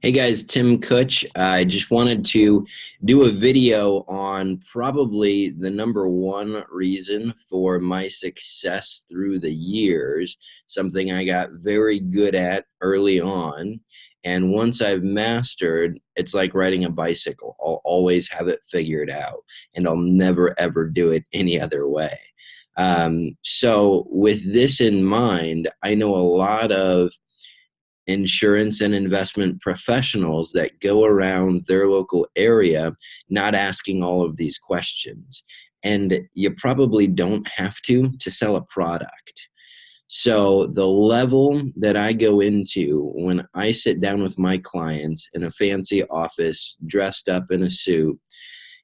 Hey guys, Tim Kutch. I just wanted to do a video on probably the number one reason for my success through the years, something I got very good at early on. And once I've mastered, it's like riding a bicycle. I'll always have it figured out, and I'll never ever do it any other way. So, with this in mind, I know a lot of insurance and investment professionals that go around their local area not asking all of these questions. And you probably don't have to sell a product. So the level that I go into when I sit down with my clients in a fancy office dressed up in a suit,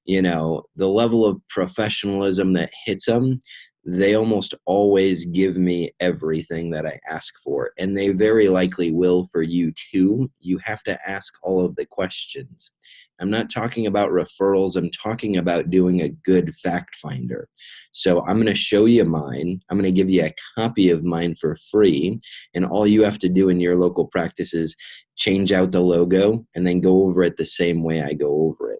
the level of professionalism that hits them, they almost always give me everything that I ask for. And they very likely will for you too. You have to ask all of the questions. I'm not talking about referrals. I'm talking about doing a good fact finder. So I'm going to show you mine. I'm going to give you a copy of mine for free. And all you have to do in your local practice is change out the logo and then go over it the same way I go over it.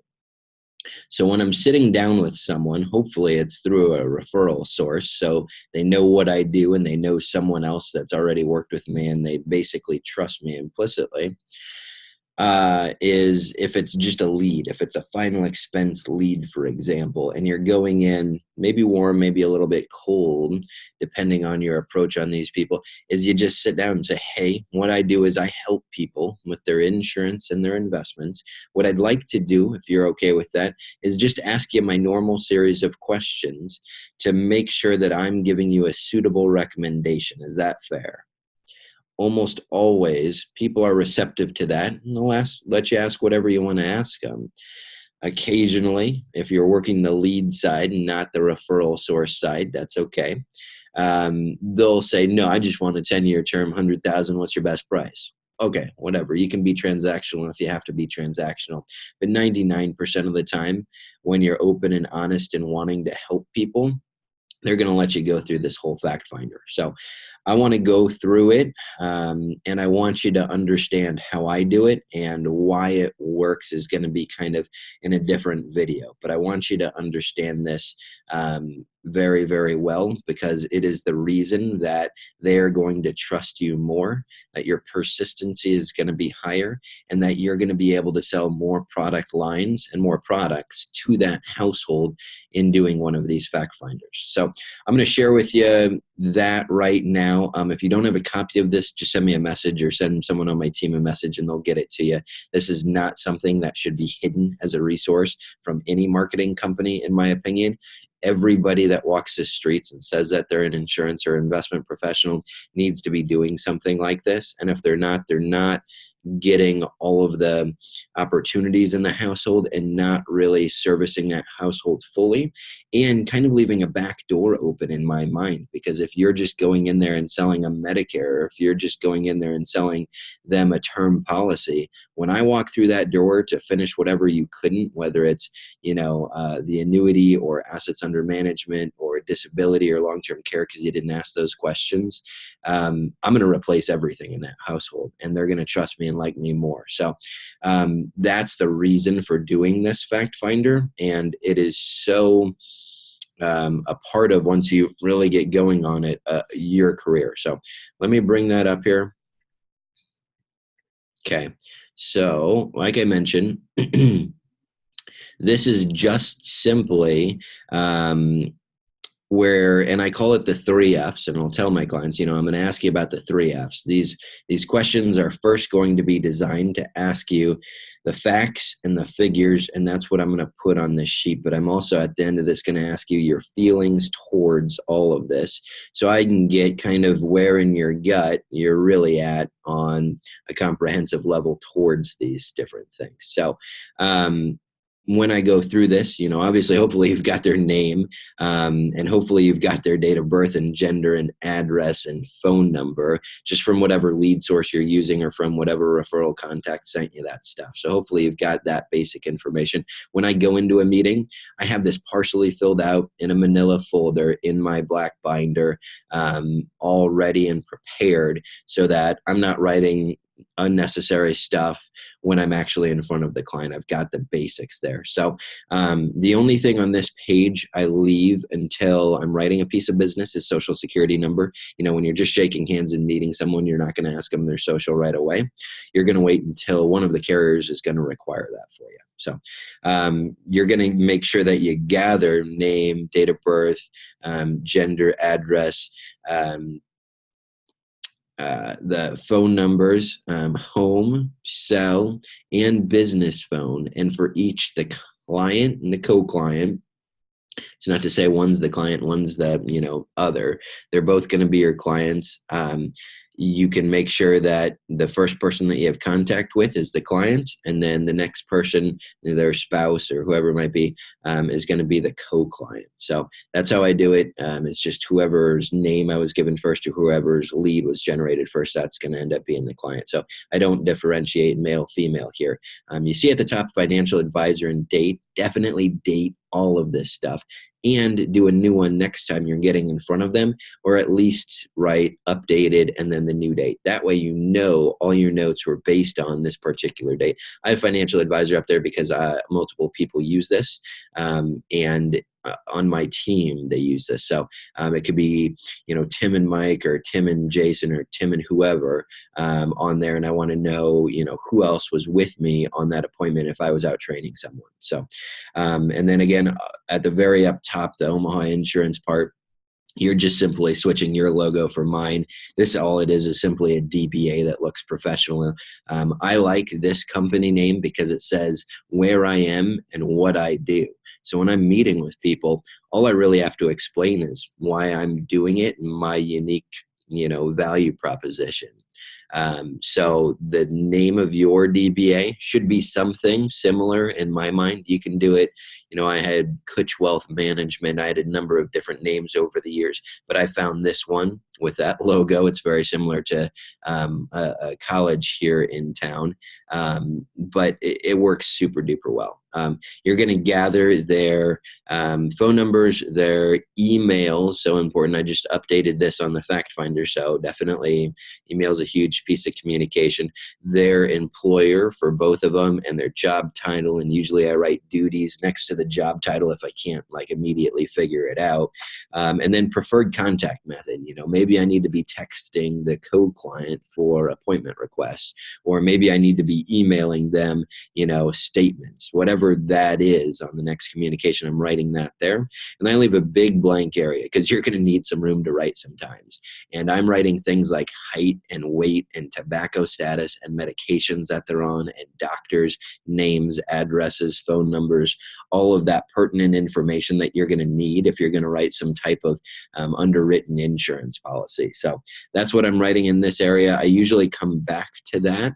So when I'm sitting down with someone, hopefully it's through a referral source, so they know what I do and they know someone else that's already worked with me and they basically trust me implicitly. Is if it's just a lead, if it's a final expense lead, for example, and you're going in maybe warm, maybe a little bit cold, depending on your approach on these people, is you just sit down and say, hey, what I do is I help people with their insurance and their investments. What I'd like to do, if you're okay with that, is just ask you my normal series of questions to make sure that I'm giving you a suitable recommendation. Is that fair? Almost always people are receptive to that, and they'll let you ask whatever you want to ask them. Occasionally, if you're working the lead side and not the referral source side, that's okay. They'll say, no, I just want a 10-year term, 100,000. What's your best price? Okay, whatever. You can be transactional if you have to be transactional. But 99% of the time, when you're open and honest and wanting to help people, they're going to let you go through this whole fact finder. So I want to go through it, and I want you to understand how I do it, and why it works is going to be kind of in a different video. But I want you to understand this very, very well, because it is the reason that they are going to trust you more, that your persistency is going to be higher, and that you're going to be able to sell more product lines and more products to that household in doing one of these fact finders. So I'm going to share with you that right now. If you don't have a copy of this, just send me a message or send someone on my team a message and they'll get it to you. This is not something that should be hidden as a resource from any marketing company, in my opinion. Everybody that walks the streets and says that they're an insurance or investment professional needs to be doing something like this. And if they're not getting all of the opportunities in the household and not really servicing that household fully, and kind of leaving a back door open, in my mind. Because if you're just going in there and selling a Medicare, or if you're just going in there and selling them a term policy, when I walk through that door to finish whatever you couldn't, whether it's the annuity or assets under management or disability or long-term care, because you didn't ask those questions, I'm going to replace everything in that household, and they're going to trust me and like me more. So that's the reason for doing this fact finder, and it is so a part of, once you really get going on it, your career. So let me bring that up here. Okay, so like I mentioned, this is just simply and I call it the 3 Fs, and I'll tell my clients, I'm going to ask you about the 3 Fs. These questions are first going to be designed to ask you the facts and the figures, and that's what I'm going to put on this sheet. But I'm also, at the end of this, going to ask you your feelings towards all of this, so I can get kind of where in your gut you're really at on a comprehensive level towards these different things. So when I go through this, obviously, hopefully you've got their name, and hopefully you've got their date of birth and gender and address and phone number, just from whatever lead source you're using or from whatever referral contact sent you that stuff. So hopefully you've got that basic information. When I go into a meeting, I have this partially filled out in a manila folder in my black binder, all ready and prepared, so that I'm not writing unnecessary stuff when I'm actually in front of the client. I've got the basics there. So the only thing on this page I leave until I'm writing a piece of business is social security number. When you're just shaking hands and meeting someone, you're not going to ask them their social right away. You're going to wait until one of the carriers is going to require that for you. So you're going to make sure that you gather name, date of birth, gender, address, the phone numbers, home, cell, and business phone. And for each, the client and the co-client. It's not to say one's the client, one's the, other. They're both going to be your clients. You can make sure that the first person that you have contact with is the client, and then the next person, their spouse or whoever it might be, is going to be the co-client. So that's how I do it. It's just whoever's name I was given first or whoever's lead was generated first, that's going to end up being the client. So I don't differentiate male, female here. You see at the top, financial advisor and date. Definitely date all of this stuff and do a new one next time you're getting in front of them, or at least write updated and then the new date. That way all your notes were based on this particular date. I have financial advisor up there because multiple people use this, and on my team they use this. So it could be Tim and Mike or Tim and Jason or Tim and whoever on there, and I want to know who else was with me on that appointment if I was out training someone. So and then again at the very up top, the Omaha insurance part, you're just simply switching your logo for mine. All it is simply a DBA that looks professional. I like this company name because it says where I am and what I do. So when I'm meeting with people, all I really have to explain is why I'm doing it and my unique, value proposition. So the name of your DBA should be something similar in my mind. You can do it. I had Kutch Wealth Management. I had a number of different names over the years, but I found this one with that logo. It's very similar to a college here in town, but it works super duper well. You're going to gather their phone numbers, their emails. So important. I just updated this on the Fact Finder. So definitely email is a huge piece of communication. Their employer for both of them and their job title. And usually I write duties next to the job title if I can't immediately figure it out. And then preferred contact method. Maybe I need to be texting the co-client for appointment requests, or maybe I need to be emailing them, statements, whatever that is on the next communication. I'm writing that there. And I leave a big blank area because you're going to need some room to write sometimes. And I'm writing things like height and weight and tobacco status and medications that they're on and doctors' names, addresses, phone numbers, all of that pertinent information that you're going to need if you're going to write some type of underwritten insurance policy. So that's what I'm writing in this area. I usually come back to that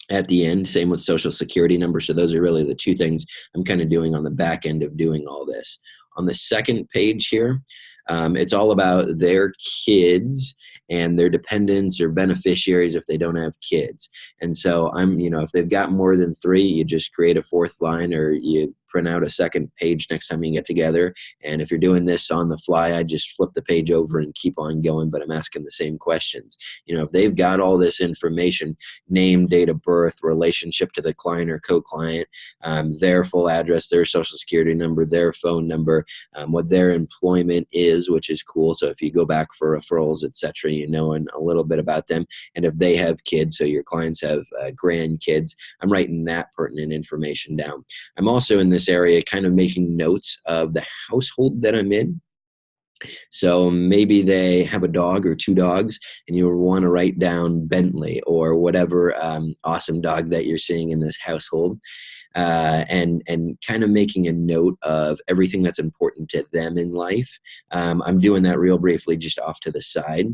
at the end. Same with social security number. So those are really the two things I'm kind of doing on the back end of doing all this. On the second page here, it's all about their kids and their dependents or beneficiaries if they don't have kids. And so if they've got more than 3, you just create a 4th line, or you print out a second page next time you get together. And if you're doing this on the fly, I just flip the page over and keep on going, but I'm asking the same questions. If they've got all this information, name, date of birth, relationship to the client or co-client, their full address, their social security number, their phone number, what their employment is, which is cool. So if you go back for referrals, etc., and a little bit about them. And if they have kids, so your clients have grandkids, I'm writing that pertinent information down. I'm also in this area kind of making notes of the household that I'm in. So maybe they have a dog or 2 dogs, and you want to write down Bentley or whatever awesome dog that you're seeing in this household. And kind of making a note of everything that's important to them in life. I'm doing that real briefly just off to the side.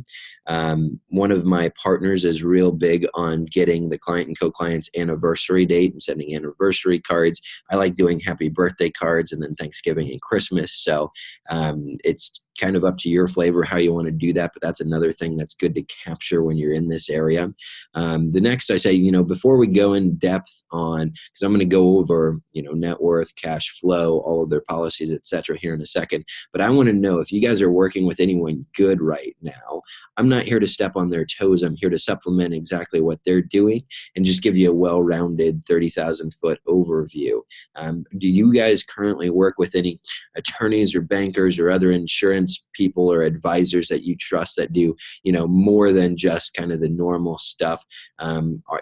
One of my partners is real big on getting the client and co-client's anniversary date and sending anniversary cards. I like doing happy birthday cards and then Thanksgiving and Christmas. So it's kind of up to your flavor how you want to do that, but that's another thing that's good to capture when you're in this area. The next I say, before we go in depth on, because I'm going to go go over, net worth, cash flow, all of their policies, etc. here in a second. But I want to know if you guys are working with anyone good right now. I'm not here to step on their toes. I'm here to supplement exactly what they're doing and just give you a well-rounded 30,000-foot overview. Do you guys currently work with any attorneys or bankers or other insurance people or advisors that you trust that do, more than just kind of the normal stuff?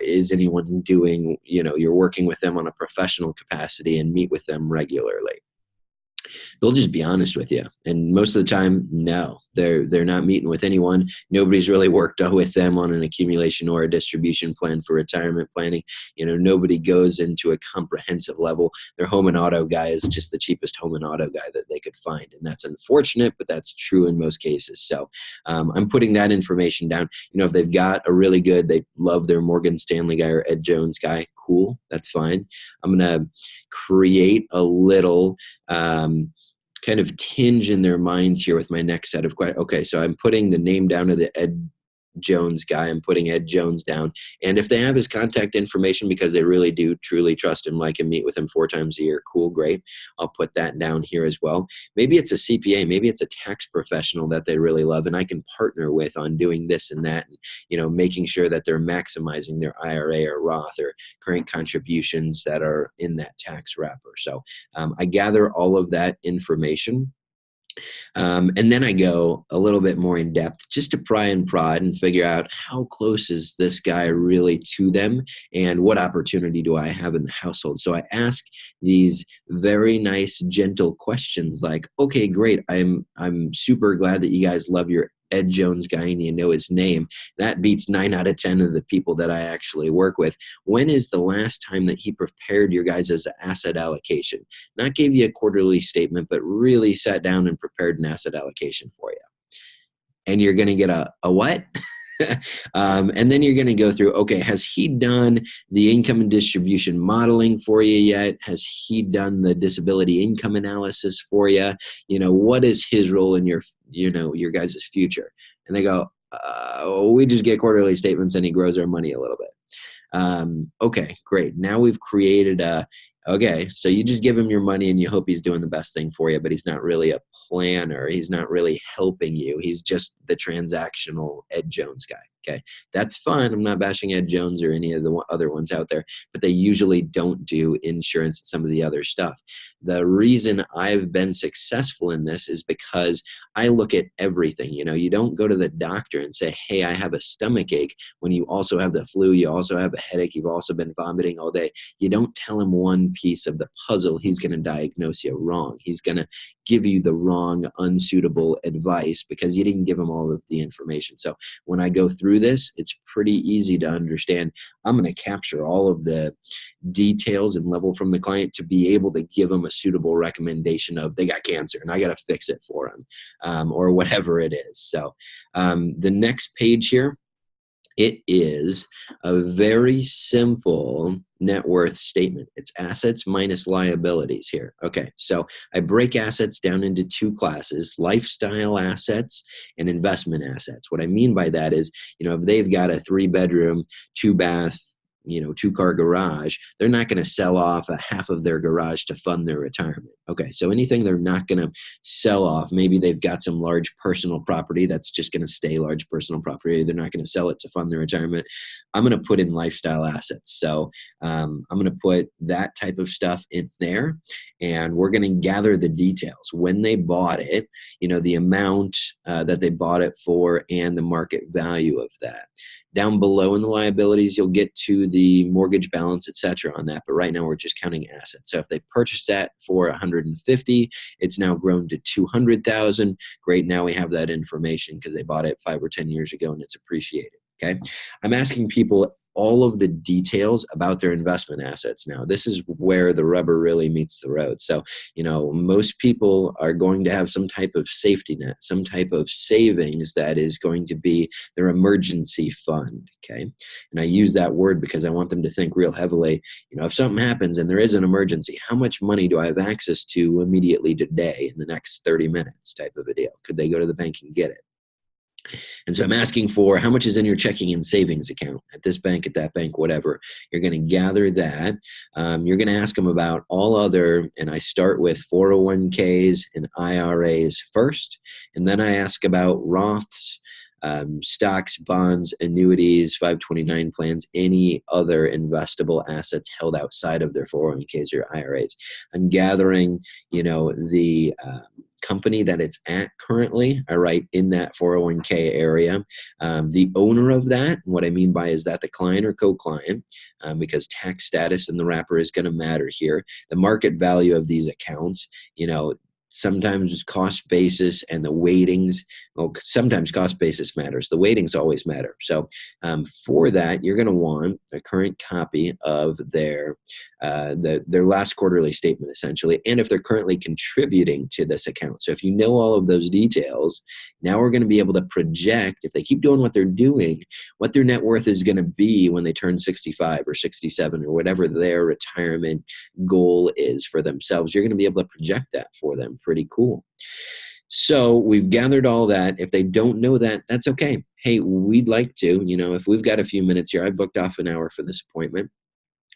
Is anyone doing, you're working with them on a professional capacity and meet with them regularly? They'll just be honest with you. And most of the time, no, they're not meeting with anyone. Nobody's really worked with them on an accumulation or a distribution plan for retirement planning. Nobody goes into a comprehensive level. Their home and auto guy is just the cheapest home and auto guy that they could find. And that's unfortunate, but that's true in most cases. So I'm putting that information down. If they've got a really good, they love their Morgan Stanley guy or Ed Jones guy, cool, that's fine. I'm going to create a little kind of tinge in their mind here with my next set of questions. Okay, so I'm putting the name down of the Ed Jones guy. I'm putting Ed Jones down. And if they have his contact information because they really do truly trust him, like him, meet with him 4 times a year, cool, great. I'll put that down here as well. Maybe it's a CPA, maybe it's a tax professional that they really love and I can partner with on doing this and that, and, making sure that they're maximizing their IRA or Roth or current contributions that are in that tax wrapper. So I gather all of that information. And then I go a little bit more in depth just to pry and prod and figure out how close is this guy really to them and what opportunity do I have in the household. So I ask these very nice, gentle questions like, okay, great. I'm super glad that you guys love your Ed Jones guy and you know his name. That beats 9 out of 10 of the people that I actually work with. When is the last time that he prepared your guys' asset allocation? Not gave you a quarterly statement, but really sat down and prepared an asset allocation for you. And you're going to get a what? And then you're going to go through, okay, has he done the income and distribution modeling for you yet? Has he done the disability income analysis for you? What is his role in your guys' future? And they go, we just get quarterly statements and he grows our money a little bit. Okay, great. Now we've created okay, so you just give him your money and you hope he's doing the best thing for you, but he's not really a planner. He's not really helping you. He's just the transactional Ed Jones guy. Okay, that's fine. I'm not bashing Ed Jones or any of the other ones out there, but they usually don't do insurance and some of the other stuff. The reason I've been successful in this is because I look at everything. You don't go to the doctor and say, hey, I have a stomach ache when you also have the flu, you also have a headache, you've also been vomiting all day. You don't tell him one piece of the puzzle. He's going to diagnose you wrong. He's going to give you the wrong, unsuitable advice because you didn't give him all of the information. So when I go through this, it's pretty easy to understand. I'm going to capture all of the details and level from the client to be able to give them a suitable recommendation of they got cancer and I got to fix it for them, or whatever it is. So the next page here, it is a very simple net worth statement. It's assets minus liabilities here. Okay, so I break assets down into 2 classes, lifestyle assets and investment assets. What I mean by that is, if they've got a 3-bedroom, 2-bath, 2-car garage, they're not going to sell off a half of their garage to fund their retirement. Okay, so anything they're not going to sell off, maybe they've got some large personal property that's just going to stay large personal property. They're not going to sell it to fund their retirement. I'm going to put in lifestyle assets. So I'm going to put that type of stuff in there, and we're going to gather the details. When they bought it, the amount that they bought it for and the market value of that. Down below in the liabilities, you'll get to the mortgage balance, etc. on that. But right now we're just counting assets. So if they purchased that for 150, it's now grown to 200,000. Great. Now we have that information because they bought it 5 or 10 years ago and it's appreciated. Okay. I'm asking people all of the details about their investment assets now. This is where the rubber really meets the road. So, most people are going to have some type of safety net, some type of savings that is going to be their emergency fund. Okay. And I use that word because I want them to think real heavily, if something happens and there is an emergency, how much money do I have access to immediately today in the next 30 minutes type of a deal? Could they go to the bank and get it? And so I'm asking for how much is in your checking and savings account at this bank, at that bank, whatever. You're going to gather that. You're going to ask them about all other, and I start with 401ks and IRAs first. And then I ask about Roths, stocks, bonds, annuities, 529 plans, any other investable assets held outside of their 401ks or IRAs. I'm gathering, the company that it's at currently, all right, in that 401k area. The owner of that, what I mean by is that the client or co-client, because tax status and the wrapper is going to matter here. The market value of these accounts, sometimes cost basis and the weightings. Well, sometimes cost basis matters. The weightings always matter. So for that, you're going to want a current copy of their last quarterly statement, essentially, and if they're currently contributing to this account. So if you know all of those details, now we're going to be able to project, if they keep doing what they're doing, what their net worth is going to be when they turn 65 or 67 or whatever their retirement goal is for themselves. You're going to be able to project that for them. Pretty cool. So we've gathered all that. If they don't know that, that's okay. Hey, we'd like to, if we've got a few minutes here, I booked off an hour for this appointment.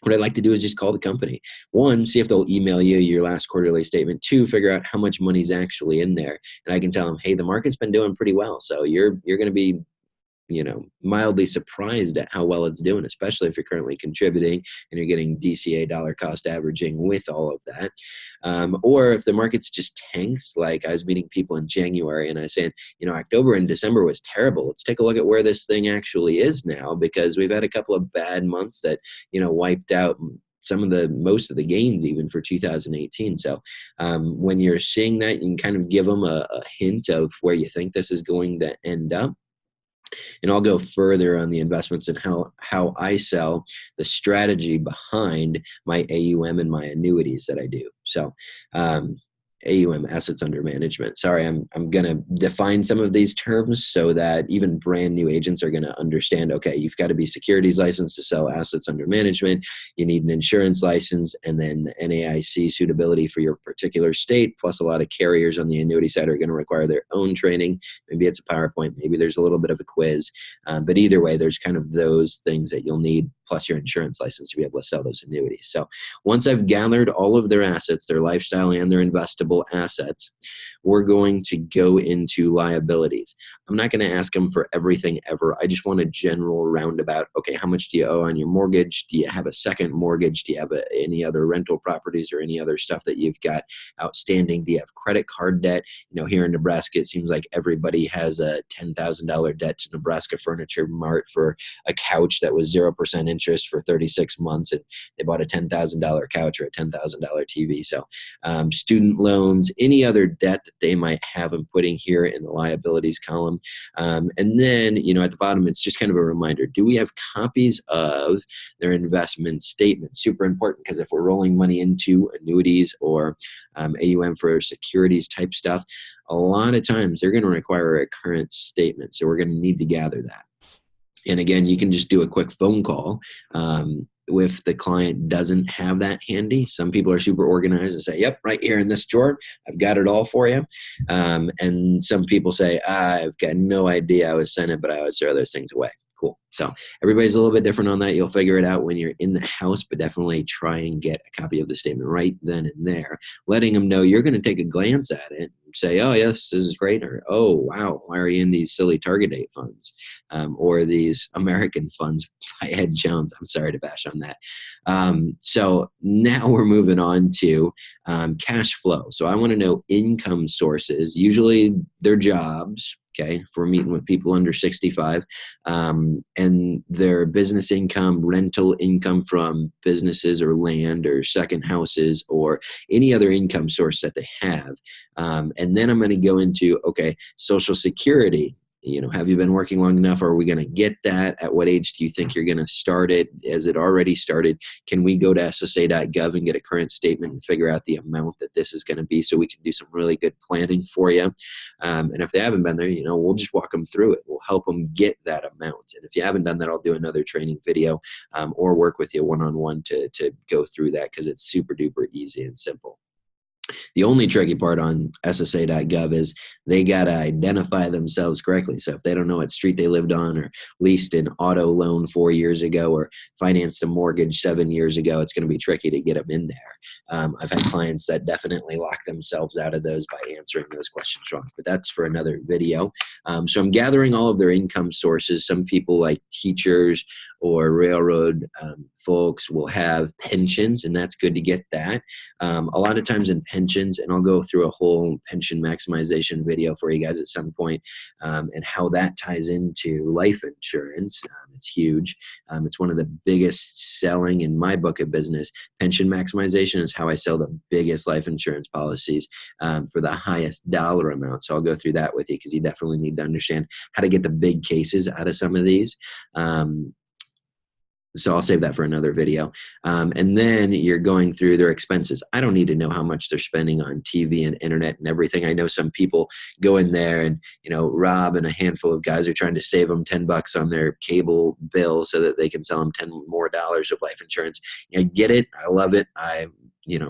What I'd like to do is just call the company. One, see if they'll email you your last quarterly statement. Two, figure out how much money's actually in there. And I can tell them, hey, the market's been doing pretty well. So you're going to be mildly surprised at how well it's doing, especially if you're currently contributing and you're getting DCA dollar cost averaging with all of that. Or if the market's just tanked, like I was meeting people in January and I said, October and December was terrible. Let's take a look at where this thing actually is now, because we've had a couple of bad months that, wiped out most of the gains even for 2018. So when you're seeing that, you can kind of give them a hint of where you think this is going to end up. And I'll go further on the investments and how I sell the strategy behind my AUM and my annuities that I do. So AUM, assets under management. Sorry, I'm going to define some of these terms so that even brand new agents are going to understand, okay, you've got to be securities licensed to sell assets under management. You need an insurance license, and then the NAIC suitability for your particular state, plus a lot of carriers on the annuity side are going to require their own training. Maybe it's a PowerPoint, maybe there's a little bit of a quiz. But either way, there's kind of those things that you'll need, plus your insurance license to be able to sell those annuities. So once I've gathered all of their assets, their lifestyle and their investable assets, we're going to go into liabilities. I'm not going to ask them for everything ever. I just want a general roundabout. Okay, how much do you owe on your mortgage? Do you have a second mortgage? Do you have any other rental properties or any other stuff that you've got outstanding? Do you have credit card debt? Here in Nebraska, it seems like everybody has a $10,000 debt to Nebraska Furniture Mart for a couch that was 0% interest for 36 months, and they bought a $10,000 couch or a $10,000 TV. So student loans, any other debt that they might have, I'm putting here in the liabilities column. And then, at the bottom, it's just kind of a reminder. Do we have copies of their investment statement? Super important, because if we're rolling money into annuities or AUM for securities type stuff, a lot of times they're going to require a current statement. So we're going to need to gather that. And again, you can just do a quick phone call if the client doesn't have that handy. Some people are super organized and say, yep, right here in this drawer, I've got it all for you. And some people say, I've got no idea I was sent it, but I always throw those things away. Cool. So everybody's a little bit different on that. You'll figure it out when you're in the house, but definitely try and get a copy of the statement right then and there, letting them know you're going to take a glance at it and say, oh, yes, this is great. Or, oh, wow, why are you in these silly target date funds or these American funds by Ed Jones? I'm sorry to bash on that. So now we're moving on to cash flow. So I want to know income sources. Usually they're jobs. Okay, if we're meeting with people under 65, and their business income, rental income from businesses or land or second houses or any other income source that they have. And then I'm going to go into, okay, Social Security. Have you been working long enough? Are we going to get that? At what age do you think you're going to start it? Has it already started? Can we go to SSA.gov and get a current statement and figure out the amount that this is going to be so we can do some really good planning for you? And if they haven't been there, we'll just walk them through it. We'll help them get that amount. And if you haven't done that, I'll do another training video or work with you one-on-one to go through that, because it's super duper easy and simple. The only tricky part on SSA.gov is they got to identify themselves correctly. So if they don't know what street they lived on, or leased an auto loan 4 years ago, or financed a mortgage 7 years ago, it's going to be tricky to get them in there. I've had clients that definitely lock themselves out of those by answering those questions wrong, but that's for another video. So I'm gathering all of their income sources. Some people, like teachers or railroad folks, will have pensions, and that's good to get that. A lot of times in pensions, and I'll go through a whole pension maximization video for you guys at some point, and how that ties into life insurance. It's huge. It's one of the biggest selling in my book of business. Pension maximization is how I sell the biggest life insurance policies for the highest dollar amount. So I'll go through that with you, because you definitely need to understand how to get the big cases out of some of these. So I'll save that for another video. And then you're going through their expenses. I don't need to know how much they're spending on TV and internet and everything. I know some people go in there and, Rob and a handful of guys are trying to save them $10 on their cable bill so that they can sell them $10 more of life insurance. I get it. I love it.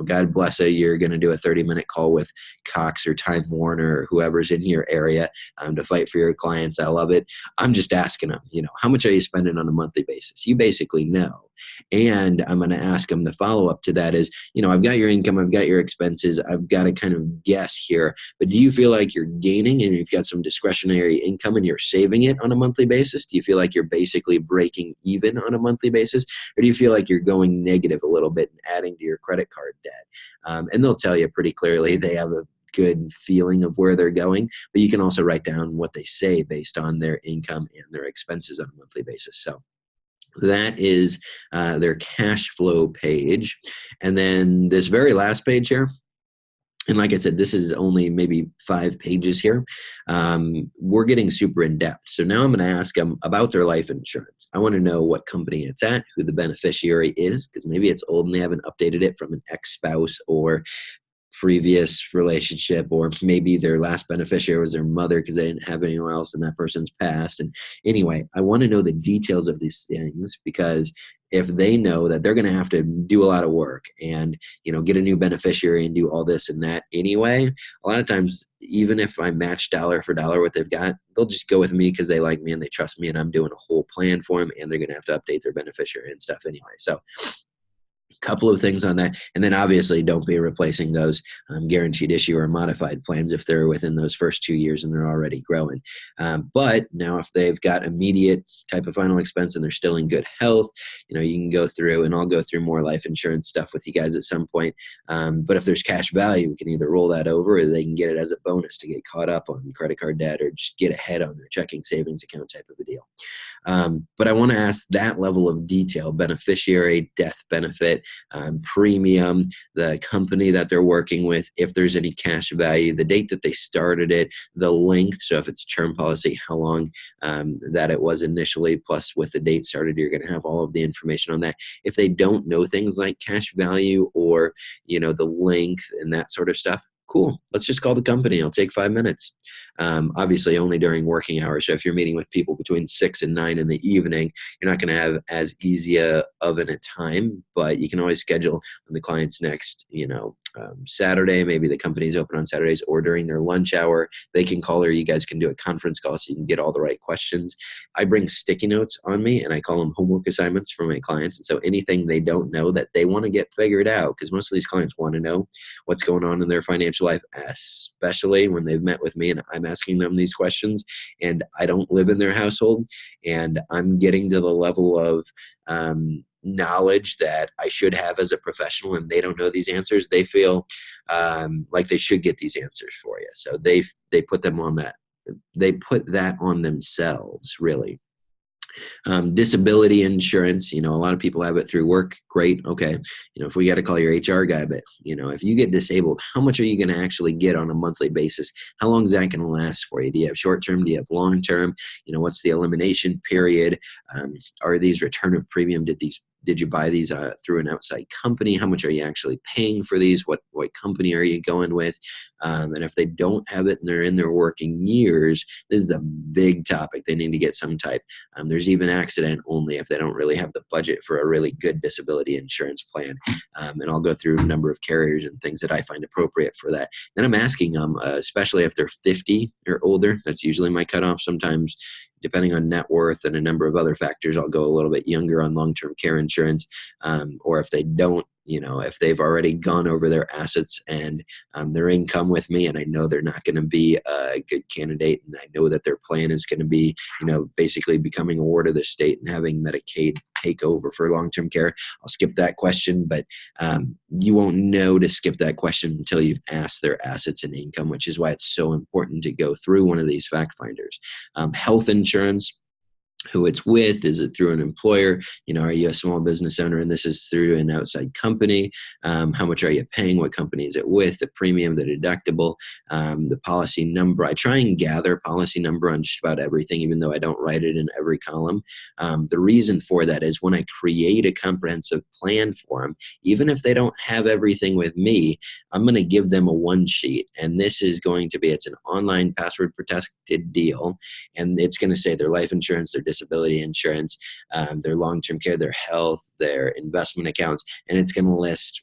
God bless you. You're going to do a 30-minute call with Cox or Time Warner or whoever's in your area to fight for your clients. I love it. I'm just asking them, how much are you spending on a monthly basis? You basically know. And I'm going to ask them, the follow-up to that is, I've got your income, I've got your expenses, I've got to kind of guess here, but do you feel like you're gaining and you've got some discretionary income and you're saving it on a monthly basis? Do you feel like you're basically breaking even on a monthly basis? Or do you feel like you're going negative a little bit and adding to your credit card debt? And they'll tell you pretty clearly. They have a good feeling of where they're going, but you can also write down what they say based on their income and their expenses on a monthly basis. So that is their cash flow page. And then this very last page here, and like I said, this is only maybe 5 pages here. We're getting super in depth. So now I'm going to ask them about their life insurance. I want to know what company it's at, who the beneficiary is, because maybe it's old and they haven't updated it from an ex-spouse or previous relationship, or maybe their last beneficiary was their mother because they didn't have anyone else and that person's passed. And anyway, I want to know the details of these things, because if they know that they're going to have to do a lot of work and, get a new beneficiary and do all this and that anyway, a lot of times, even if I match dollar for dollar what they've got, they'll just go with me because they like me and they trust me and I'm doing a whole plan for them, and they're going to have to update their beneficiary and stuff anyway. So couple of things on that. And then obviously don't be replacing those guaranteed issue or modified plans if they're within those first 2 years and they're already growing. But now if they've got immediate type of final expense and they're still in good health, you can go through, and I'll go through more life insurance stuff with you guys at some point. But if there's cash value, we can either roll that over, or they can get it as a bonus to get caught up on credit card debt or just get ahead on their checking savings account type of a deal. But I want to ask that level of detail: beneficiary, death benefit, premium, the company that they're working with, if there's any cash value, the date that they started it, the length. So if it's term policy, how long that it was initially, plus with the date started, you're going to have all of the information on that. If they don't know things like cash value or, the length and that sort of stuff, cool. Let's just call the company. It'll take 5 minutes. Obviously only during working hours. So if you're meeting with people between 6 and 9 in the evening, you're not going to have as easy of a time, but you can always schedule on the client's next, Saturday. Maybe the company's open on Saturdays, or during their lunch hour, they can call, or you guys can do a conference call so you can get all the right questions. I bring sticky notes on me, and I call them homework assignments for my clients. And so anything they don't know that they want to get figured out, because most of these clients want to know what's going on in their financial life, especially when they've met with me and I'm asking them these questions and I don't live in their household, and I'm getting to the level of knowledge that I should have as a professional, and they don't know these answers. They feel like they should get these answers for you. So they put them on that. They put that on themselves, really. Disability insurance, a lot of people have it through work. Great. Okay. If we got to call your HR guy, but if you get disabled, how much are you going to actually get on a monthly basis? How long is that going to last for you? Do you have short term? Do you have long term? What's the elimination period? Are these return of premium? Did these did you buy these through an outside company? How much are you actually paying for these? What company are you going with? And if they don't have it and they're in their working years, this is a big topic. They need to get some type. There's even accident only if they don't really have the budget for a really good disability insurance plan. And I'll go through a number of carriers and things that I find appropriate for that. Then I'm asking them, especially if they're 50 or older, that's usually my cutoff. Sometimes, depending on net worth and a number of other factors, I'll go a little bit younger on long-term care insurance. Or if they don't, if they've already gone over their assets and their income with me, and I know they're not going to be a good candidate, and I know that their plan is going to be, basically becoming a ward of the state and having Medicaid take over for long-term care, I'll skip that question. But you won't know to skip that question until you've asked their assets and income, which is why it's so important to go through one of these fact finders. Health insurance, who it's with, is it through an employer? Are you a small business owner and this is through an outside company? How much are you paying? What company is it with? The premium, the deductible, the policy number. I try and gather policy number on just about everything, even though I don't write it in every column. The reason for that is when I create a comprehensive plan for them, even if they don't have everything with me, I'm going to give them a one sheet. And this is going to be, it's an online password protected deal. And it's going to say their life insurance, their disability insurance, their long-term care, their health, their investment accounts, and it's going to list,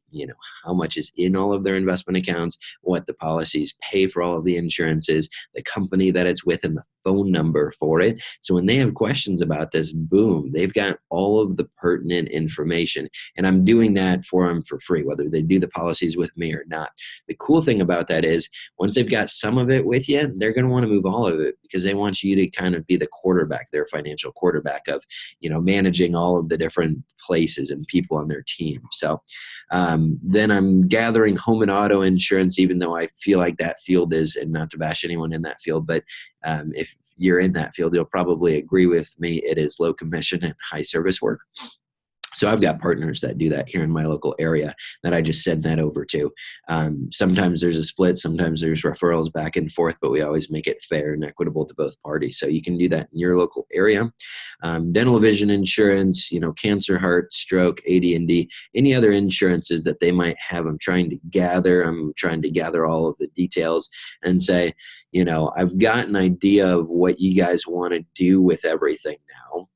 how much is in all of their investment accounts, what the policies pay for all of the insurances, the company that it's with, and the phone number for it. So when they have questions about this, boom, they've got all of the pertinent information. And I'm doing that for them for free, whether they do the policies with me or not. The cool thing about that is once they've got some of it with you, they're going to want to move all of it because they want you to kind of be the quarterback, their financial quarterback of, managing all of the different places and people on their team. So then I'm gathering home and auto insurance, even though I feel like that field is, and not to bash anyone in that field, but if you're in that field, you'll probably agree with me, it is low commission and high service work. So I've got partners that do that here in my local area that I just send that over to. Sometimes there's a split, sometimes there's referrals back and forth, but we always make it fair and equitable to both parties. So you can do that in your local area. Dental vision insurance, cancer, heart, stroke, AD&D, any other insurances that they might have. I'm trying to gather all of the details and say, I've got an idea of what you guys want to do with everything now.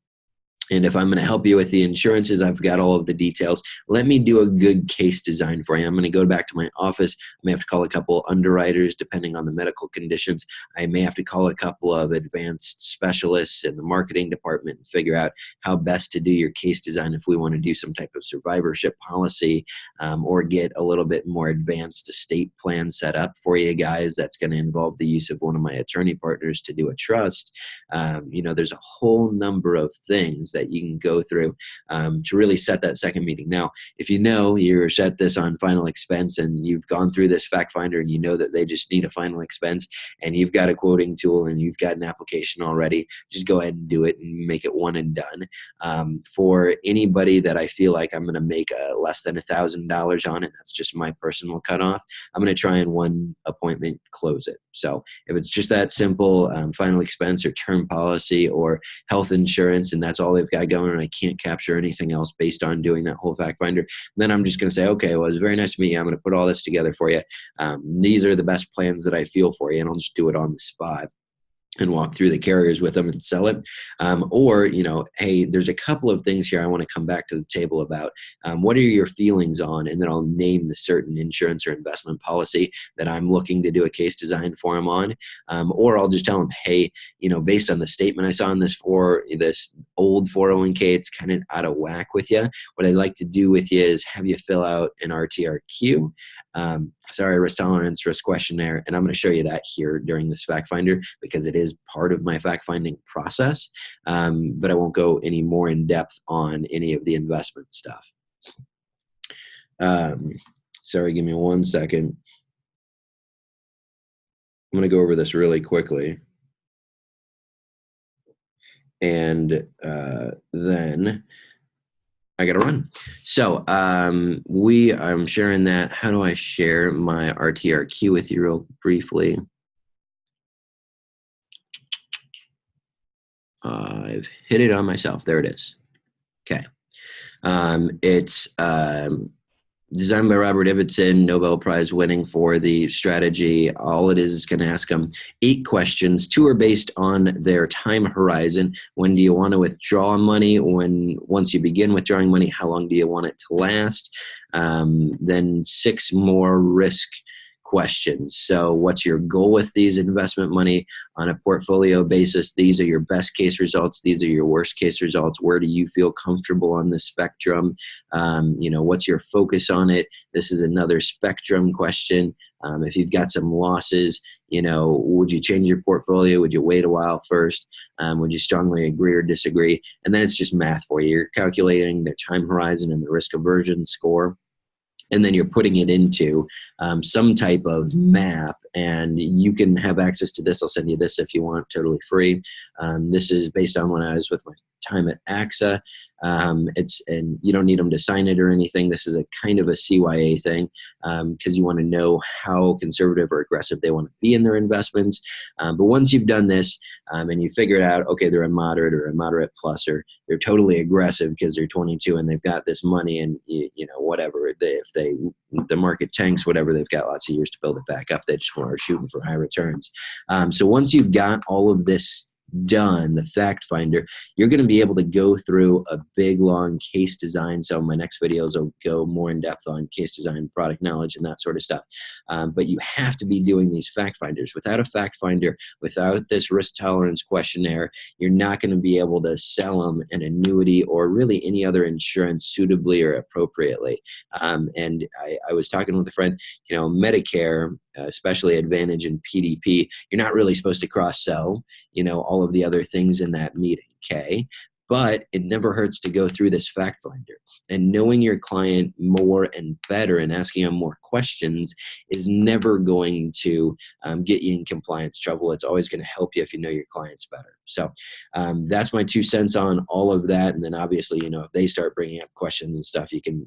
And if I'm going to help you with the insurances, I've got all of the details. Let me do a good case design for you. I'm going to go back to my office. I may have to call a couple underwriters depending on the medical conditions. I may have to call a couple of advanced specialists in the marketing department and figure out how best to do your case design if we want to do some type of survivorship policy or get a little bit more advanced estate plan set up for you guys. That's going to involve the use of one of my attorney partners to do a trust. There's a whole number of things that you can go through to really set that second meeting. Now, if you're set this on final expense and you've gone through this fact finder and you know that they just need a final expense and you've got a quoting tool and you've got an application already, just go ahead and do it and make it one and done. For anybody that I feel like I'm going to make less than $1,000 on it, that's just my personal cutoff, I'm going to try in one appointment close it. So if it's just that simple, final expense or term policy or health insurance, and that's all they've got going and I can't capture anything else based on doing that whole fact finder, then I'm just going to say, okay, well, it's very nice to meet you. I'm going to put all this together for you. These are the best plans that I feel for you, and I'll just do it on the spot and walk through the carriers with them and sell it. Or, hey, there's a couple of things here I want to come back to the table about. What are your feelings on? And then I'll name the certain insurance or investment policy that I'm looking to do a case design for them on. Or I'll just tell them, hey, based on the statement I saw in this old 401k, it's kind of out of whack with you. What I'd like to do with you is have you fill out an RTRQ. Risk tolerance, risk questionnaire. And I'm going to show you that here during this fact finder because it is part of my fact finding process. But I won't go any more in depth on any of the investment stuff. Give me 1 second. I'm going to go over this really quickly. And then I got to run. So I'm sharing that. How do I share my RTRQ with you real briefly? I've hit it on myself. There it is. Okay. It's designed by Robert Ibbotson, Nobel Prize winning for the strategy. All it is going to ask them 8 questions. 2 are based on their time horizon. When do you want to withdraw money? Once you begin withdrawing money, how long do you want it to last? Then 6 more risk questions. So what's your goal with these investment money on a portfolio basis? These are your best case results. These are your worst case results. Where do you feel comfortable on the spectrum? What's your focus on it? This is another spectrum question. If you've got some losses, would you change your portfolio? Would you wait a while first? Would you strongly agree or disagree? And then it's just math for you. You're calculating their time horizon and the risk aversion score. And then you're putting it into some type of map, and you can have access to this. I'll send you this if you want, totally free. This is based on when I was with my time at AXA. And you don't need them to sign it or anything. This is a kind of a CYA thing because you want to know how conservative or aggressive they want to be in their investments. But once you've done this and you figure it out, okay, they're a moderate or a moderate plus, or they're totally aggressive because they're 22 and they've got this money, and whatever, if the market tanks, whatever, they've got lots of years to build it back up. They just are shooting for high returns. So once you've got all of this done, the fact finder, you're going to be able to go through a big long case design. So my next videos will go more in depth on case design, product knowledge, and that sort of stuff. But you have to be doing these fact finders. Without a fact finder, without this risk tolerance questionnaire, you're not going to be able to sell them an annuity or really any other insurance suitably or appropriately. And I was talking with a friend, Medicare, especially Advantage and PDP, you're not really supposed to cross-sell, all of the other things in that meeting, okay? But it never hurts to go through this fact finder. And knowing your client more and better and asking them more questions is never going to get you in compliance trouble. It's always going to help you if you know your clients better. So that's my 2 cents on all of that. And then obviously, if they start bringing up questions and stuff, you can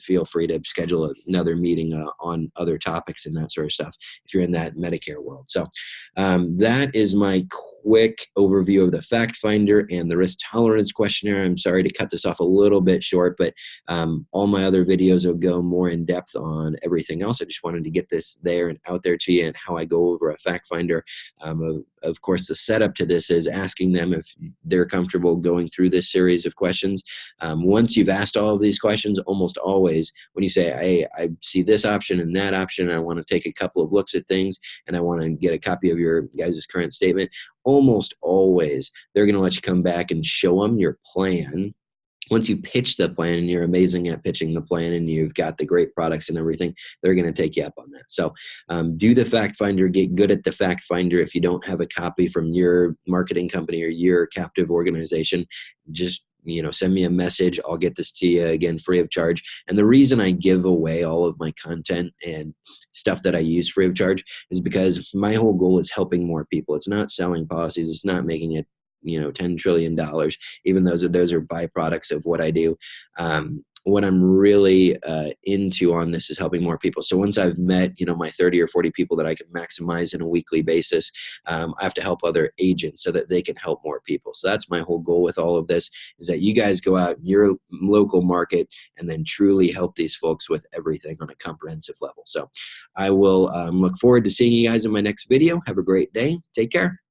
feel free to schedule another meeting on other topics and that sort of stuff if you're in that Medicare world. So that is my quick overview of the fact finder and the risk tolerance questionnaire. I'm sorry to cut this off a little bit short, but all my other videos will go more in depth on everything else. I just wanted to get this there and out there to you, and how I go over a fact finder. Of course, the setup to this is asking them if they're comfortable going through this series of questions. Once you've asked all of these questions, almost always when you say, hey, I see this option and that option, and I want to take a couple of looks at things, and I want to get a copy of your guys' current statement, almost always they're going to let you come back and show them your plan. Once you pitch the plan and you're amazing at pitching the plan and you've got the great products and everything, they're going to take you up on that. So do the fact finder, get good at the fact finder. If you don't have a copy from your marketing company or your captive organization, just send me a message. I'll get this to you, again, free of charge. And the reason I give away all of my content and stuff that I use free of charge is because my whole goal is helping more people. It's not selling policies. It's not making it $10 trillion, even those are byproducts of what I do. What I'm really into on this is helping more people. So once I've met, my 30 or 40 people that I can maximize on a weekly basis, I have to help other agents so that they can help more people. So that's my whole goal with all of this, is that you guys go out in your local market and then truly help these folks with everything on a comprehensive level. So I will look forward to seeing you guys in my next video. Have a great day. Take care.